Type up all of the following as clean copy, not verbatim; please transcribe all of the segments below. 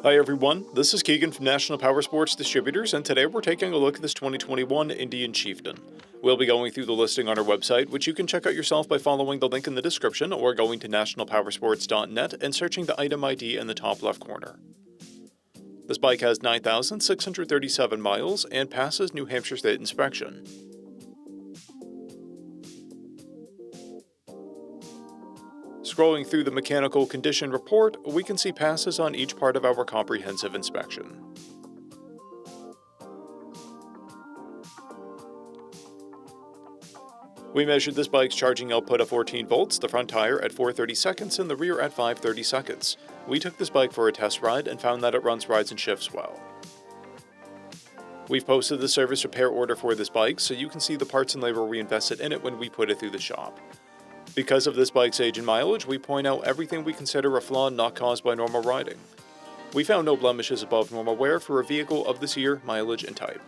Hi everyone, this is Keegan from National Powersports Distributors, and today we're taking a look at this 2021 Indian Chieftain. We'll be going through the listing on our website, which you can check out yourself by following the link in the description or going to nationalpowersports.net and searching the item ID in the top left corner. This bike has 9,637 miles and passes New Hampshire State inspection. Scrolling through the mechanical condition report, we can see passes on each part of our comprehensive inspection. We measured this bike's charging output at 14 volts, the front tire at 430 seconds, and the rear at 530 seconds. We took this bike for a test ride and found that it runs rides and shifts well. We've posted the service repair order for this bike, so you can see the parts and labor we invested in it when we put it through the shop. Because of this bike's age and mileage, we point out everything we consider a flaw not caused by normal riding. We found no blemishes above normal wear for a vehicle of this year, mileage, and type.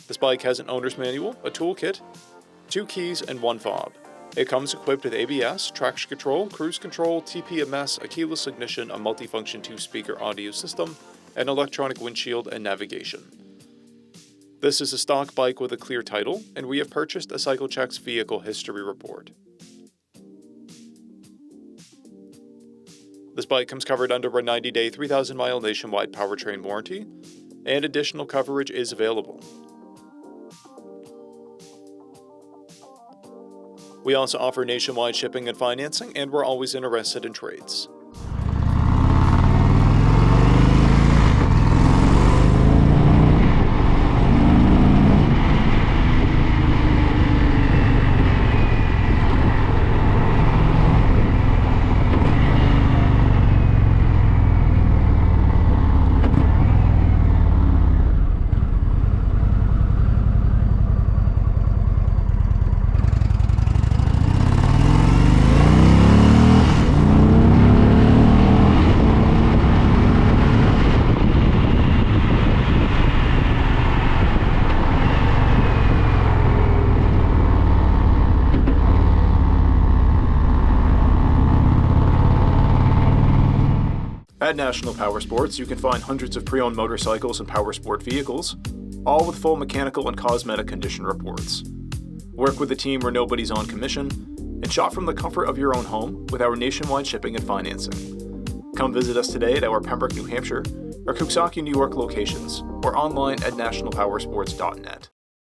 This bike has an owner's manual, a toolkit, 2 keys, and 1 fob. It comes equipped with ABS, traction control, cruise control, TPMS, a keyless ignition, a multifunction 2-speaker audio system, an electronic windshield, and navigation. This is a stock bike with a clear title, and we have purchased a CycleCheck's vehicle history report. This bike comes covered under a 90-day, 3,000-mile nationwide powertrain warranty, and additional coverage is available. We also offer nationwide shipping and financing, and we're always interested in trades. At National Powersports, you can find hundreds of pre-owned motorcycles and powersport vehicles, all with full mechanical and cosmetic condition reports. Work with a team where nobody's on commission, and shop from the comfort of your own home with our nationwide shipping and financing. Come visit us today at our Pembroke, New Hampshire, or Coxsackie, New York locations, or online at nationalpowersports.net.